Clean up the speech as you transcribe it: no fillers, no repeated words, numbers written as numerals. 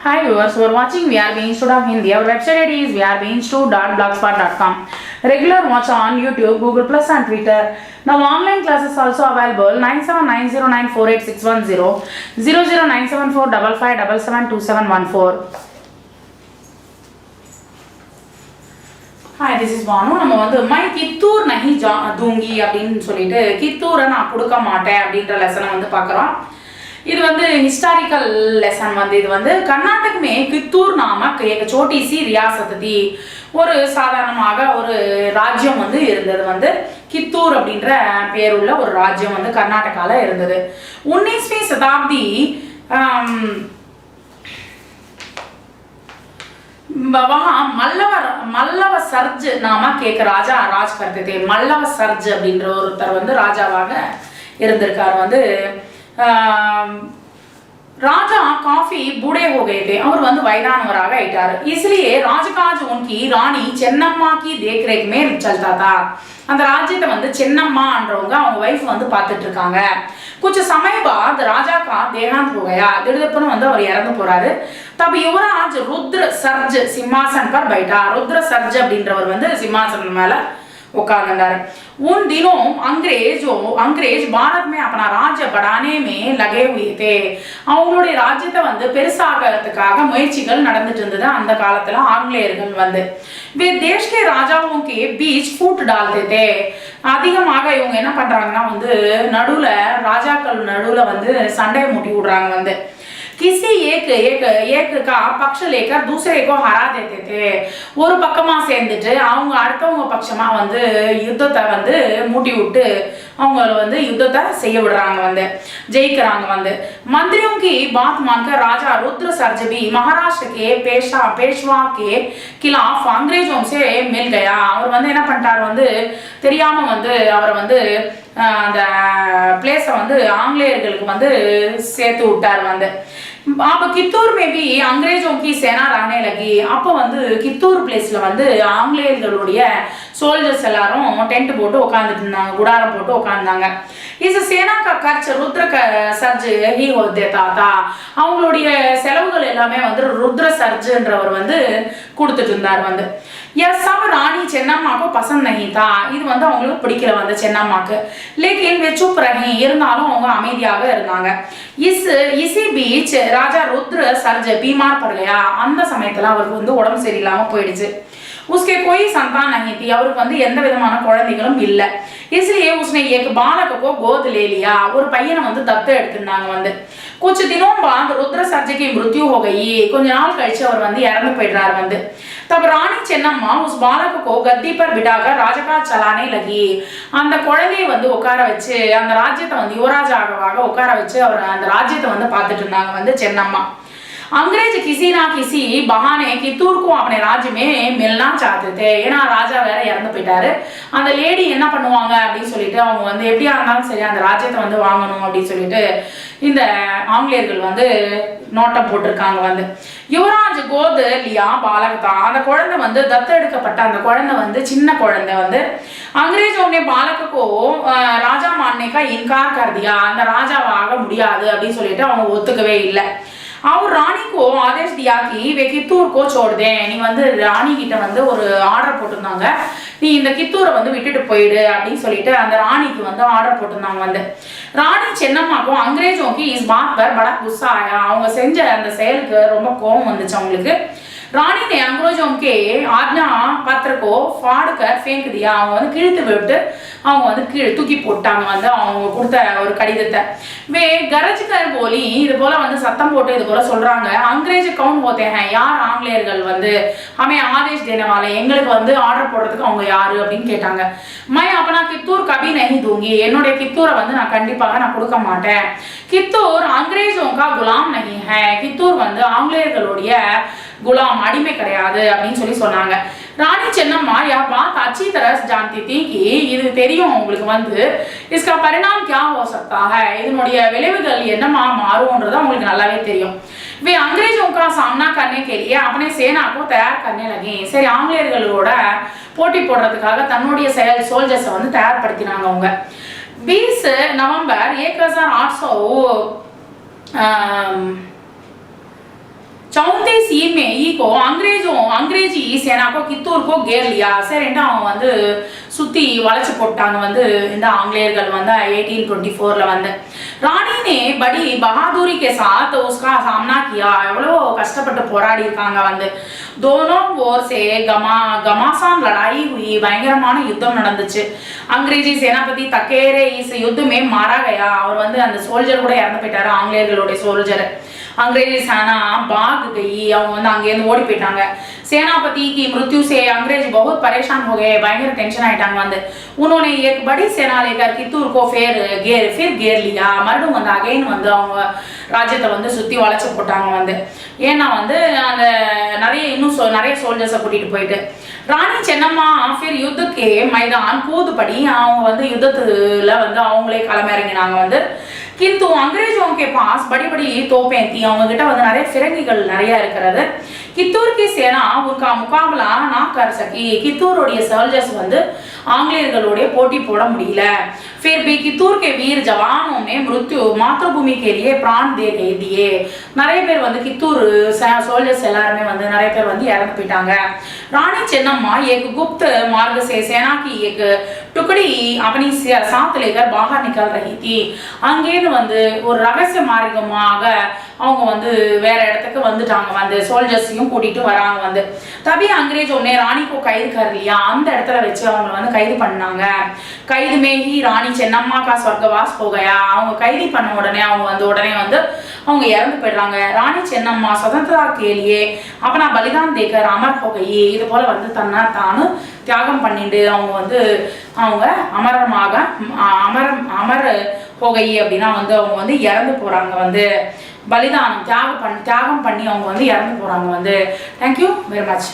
Hi viewers, who are watching VRB Institute of Hindi. Our website ID is vrbinstitute.blogspot.com. Regular watch on YouTube, Google Plus and Twitter. Now online classes also available 9790948610 0097455772714. Hi, this is Banu. நம்ம வந்து my Kittur நஹி दूंगी அப்படின்னு சொல்லிட்டு கித்தூரை நான் கொடுக்க மாட்டேன் அப்படின்ற லெசனை வந்து பார்க்குறோம். இது வந்து हिस्टोरिकल लेसन வந்து இது வந்து कर्नाटक में कित्तूर नामक एक छोटी सी रियासत थी. ஒரு சாதாரணமாக ஒரு ராஜ்யம் வந்து இருந்தது வந்து கித்தூர் அப்படின்ற பேருள்ள ஒரு ராஜ்யம் வந்து கர்நாடகால இருந்தது. 19वीं शताब्दी वहाँ मल्लव सर्ज नामक एक राजा राज करते थे. मल्लव सर्ज அப்படின்ற ஒருத்தர் வந்து ராஜாவாக இருந்திருக்கார் வந்து. राजा काफी बूढ़े हो गए थे और वंद वैदानवरागा आयिटार. इसलिए राजकाज उनकी रानी चेन्नम्मा की देखरेख में चलता था. அந்த ராஜ்யத்தை வந்து சென்னம்மான்றவங்க அவங்க வைஃப் வந்து பார்த்துட்டு இருக்காங்க. कुछ समय बाद राजा का देहांत हो गया. திடீர்னு வந்து அவர் இறந்து போறாரு. तब युवराज रुद्र सर्ज सिंहासन पर बैठा. रुद्र सर्ज அப்படின்றவர் வந்து சிம்மாசனம் மேல उकांदार. उन दिनों अंग्रेज भारत में अपना राज्य बढ़ाने में लगे हुए थे. அவங்களுடைய ராஜ்யத்தை வந்து பெருசாகிறதுக்காக முயற்சிகள் நடந்துட்டு இருந்தது அந்த காலத்துல ஆங்கிலேயர்கள் வந்து. वे देश के राजाओं के बीच फूट डालते थे. அதிகமாக இவங்க என்ன பண்றாங்கன்னா வந்து நடுவுல ராஜாக்கள் நடுவுல வந்து சண்டை மூட்டி விடுறாங்க வந்து. किसी एक का पक्ष लेकर दूसरे को हरा देते थे. ஒரு பக்கமா சேர்ந்துட்டு அவங்க அடுத்தவங்க பட்சமா வந்து யுத்தத்தை வந்து மூட்டி விட்டு அவங்க வந்து யுத்தத்தை செய்ய விடுறாங்க வந்து ஜெயிக்கிறாங்க வந்து. मंत्रियों की बात मानकर राजा रुद्र सर्ज भी महाराष्ट्र के पेशवा के खिलाफ अंग्रेजों से मिल गया. அவர் வந்து என்ன பண்ணிட்டார் வந்து தெரியாம வந்து அவர் வந்து அந்த பிளேஸை வந்து ஆங்கிலேயர்களுக்கு வந்து சேர்த்து விட்டார் வந்து. अब कित्तूर में भी अंग्रेजों की सेना रहने लगी. அப்போ வந்து கித்தூர் பிளேஸ்ல வந்து ஆங்கிலேயர்களுடைய சோல்ஜர்ஸ் எல்லாரும் டென்ட் போட்டு உட்கார்ந்துட்டு இருந்தாங்க, குடாரம் போட்டு உட்கார்ந்தாங்க. इस सेना का खर्च रुद्र सर्ज ही देता था. அவங்களுடைய செலவுகள் எல்லாமே வந்து रुद्र सर्जன்றவர் வந்து கொடுத்துட்டு இருந்தார் வந்து. यह सब रानी चेन्नम्मा को पसंद नहीं था. இது வந்து அவங்களுக்கு பிடிக்கல வந்து சென்னம்மாக்கு. लेकिन वे चुप रही. இருந்தாலும் அவங்க அமைதியாக இருந்தாங்க. इसी बीच राजा रुद्र सर्ज बीमार पड़ गया. அந்த சமயத்துல அவருக்கு வந்து உடம்பு சரியில்லாம போயிடுச்சு. उसके कोई संतान नहीं थी. அவருக்கு வந்து எந்த விதமான குழந்தைகளும் இல்ல. इसलिए उसने एक बालक को गोद ले लिया. ஒரு பையனை வந்து தத்து எடுத்துட்டாங்க வந்து. कुछ दिनों बाद रुद्र सर्ज की मृत्यु हो गई. கொஞ்ச நாள் கழிச்சு அவர் வந்து இறந்து போயிடுறார் வந்து. तब रानी चेन्नम्मा उस बालक को गद्दी पर बिठाकर राजकाज चलाने लगी. அந்த குழந்தையை வந்து உட்கார வச்சு அந்த ராஜ்யத்தை வந்து யுவராஜாவாக உட்கார வச்சு அவர் அந்த ராஜ்யத்தை வந்து பார்த்துட்டு இருந்தாங்க வந்து சென்னம்மா. अंग्रेज किसी ना किसी बहाने कित्तूर को अपने राज्य में मिलना चाहते थे. ஏன்னா ராஜா வேற இறந்து போயிட்டாரு. அந்த லேடி என்ன பண்ணுவாங்க அப்படின்னு சொல்லிட்டு அவங்க வந்து எப்படியா இருந்தாலும் சரி அந்த ராஜ்யத்தை வந்து வாங்கணும் அப்படின்னு சொல்லிட்டு இந்த ஆங்கிலேயர்கள் வந்து நோட்டம் போட்டிருக்காங்க வந்து. யுவராஜ் கோத் லியா பாலகதா. அந்த குழந்தை வந்து தத்தெடுக்கப்பட்ட அந்த குழந்தை வந்து சின்ன குழந்தை வந்து अंग्रेजों ने बालक को राजा मानने का इनकार कर दिया. அந்த ராஜாவாக முடியாது அப்படின்னு சொல்லிட்டு அவங்க ஒத்துக்கவே இல்லை. और रानी को आदेश दिया कि वे कित्तूर को छोड़ दें. நீ வந்து ராணி கிட்ட வந்து ஒரு ஆர்டர் போட்டிருந்தாங்க, நீ இந்த கித்தூரை வந்து விட்டுட்டு போயிடு அப்படின்னு சொல்லிட்டு அந்த ராணிக்கு வந்து ஆர்டர் போட்டிருந்தாங்க வந்து. ராணி சென்னம்மாக்கும் अंग्रेजों की इस बात पर बड़ा गुस्सा आया. அவங்க செஞ்ச அந்த செயலுக்கு ரொம்ப கோபம் வந்துச்சு அவங்களுக்கு. रानी ने अंग्रेजों के आज्ञा पत्र को फाड़ कर फेंक दिया. அவங்க வந்து கிழித்து விட்டு அவங்க வந்து தூக்கி போட்டாங்க வந்து அவங்க கொடுத்த ஒரு கடிதத்தை. वे गरज कर बोली. இது போல வந்து சத்தம் போட்டு இது போல சொல்றாங்க. अंग्रेज कौन होते हैं? யார் ஆங்கிலேயர்கள் வந்து हमें आदेश देने वाले, எங்களுக்கு வந்து ஆர்டர் போடுறதுக்கு அவங்க யாரு அப்படின்னு கேட்டாங்க. मैं अपना कित्तूर कभी नहीं दूंगी. என்னோட கித்தூரை வந்து நான் கண்டிப்பாக நான் கொடுக்க மாட்டேன். कित्तूर अंग्रेजों का गुलाम नहीं है. கித்தூர் வந்து ஆங்கிலேயர்களுடைய गुलाम அடிமை கிடையாது அப்படின்னு சொல்லி சொன்னாங்க. ராணி சென்னம்மா यह बात अच्छी तरह से जानती थी कि இது தெரியும் உங்களுக்கு வந்து इसका परिणाम क्या हो सकता है. இதனுடைய விளைவுகள் என்னமா மாறும்ன்றது உங்களுக்கு நல்லாவே தெரியும். वे अंग्रेजों का सामना करने के लिए अपने सेना को तैयार करने लगी. சரி ஆங்கிலேயர்களோட போட்டி போடுறதுக்காக தன்னுடைய சோல்ஜர்ஸை வந்து தயார்படுத்தினாங்க அவங்க. 20 नवंबर 1834 ई को अंग्रेजी सेना को कित्तूर को घेर लिया सर அவங்க வந்து சுத்தி வளைச்சு போட்டாங்க வந்து இந்த ஆங்கிலேயர்கள் வந்து 1824ல வந்து रानी ने बड़ी बहादुरी के साथ उसका सामना किया எவ்வளவு கஷ்டப்பட்டு போராடி இருக்காங்க வந்து दोनों ओर से घमासान लड़ाई हुई பயங்கரமான யுத்தம் நடந்துச்சு अंग्रेजी सेनापति तकेरे इस युद्ध में मारा गया அவர் வந்து அந்த சோல்ஜர் கூட இறந்து போயிட்டாரு ஆங்கிலேயர்களுடைய சோல்ஜர் अंग्रेजी सेना भाग गई அவங்க வந்து அங்க இருந்து ஓடி போயிட்டாங்க सेनापति की मृत्यु से अंग्रेज बहुत परेशान हो गए பயங்கர டென்ஷன் ஆயிட்டாங்க வந்து उन्होंने एक बड़ी सेना लेकर कित्तूर को फिर घेर लिया மறுபடியும் வந்து அகைன் வந்து அவங்க ராஜ்யத்தை வந்து சுத்தி வளைச்சு போட்டாங்க வந்து ஏன்னா வந்து அந்த நிறைய சோல்ஜர்ஸை கூட்டிட்டு போயிட்டு रानी चेन्नम्मा फिर युद्ध के मैदान कूद पड़ी அவங்க வந்து யுத்தத்துல வந்து அவங்களே களமிறங்கினாங்க வந்து किंतु अंग्रेजों के पास बड़ी बड़ी तोपें थी அவங்க கிட்ட வந்து நிறைய फिरंगिகள் நிறைய இருக்கிறது कित्तूर की सेना उनका मुकाबला ना कर सकी कित्तूरोடைய சோல்ஜர்ஸ் வந்து ஆங்கிலேயர்களோட போட்டி போட முடியல फिर भी कित्तूर के वीर जवानों ने मृत्यु मातृभूमि के लिए प्राण दे दिए நிறைய பேர் வந்து कित्तूर சோல்ஜர்ஸ் எல்லாரும் வந்து நிறைய பேர் வந்து இறந்து போயிட்டாங்க रानी चेन्नम्मा एक गुप्त मार्ग से सेना की एक टुकड़ी अपनी साथ लेकर बाहर निकल रही थी அங்கேருந்து வந்து ஒரு ரகசிய மார்க்கமாக அவங்க வந்து வேற இடத்துக்கு வந்துட்டாங்க வந்து சோல்ஜர்ஸையும் கூட்டிட்டு வராங்க வந்து तभी अंग्रेजों ने रानी को कैद कर लिया அந்த இடத்துல வச்சு அவங்க வந்து கைது பண்ணாங்க கைது में ही रानी चेन्नम्मा का स्वर्गवास हो गया அவங்க கைது பண்ண உடனே அவங்க வந்து அவங்க இறந்து போயிடுறாங்க रानी चेन्नम्मा स्वतंत्रता के लिए अपना बलिदान देकर अमर हो गई இது போல வந்து தன்னை தானு தியாகம் பண்ணிட்டு அவங்க வந்து அவங்க அமர போகை அப்படின்னா வந்து அவங்க வந்து இறந்து போறாங்க வந்து பலிதானம் தியாகம் பண்ணி அவங்க வந்து இறந்து போறாங்க வந்து. Thank you very much.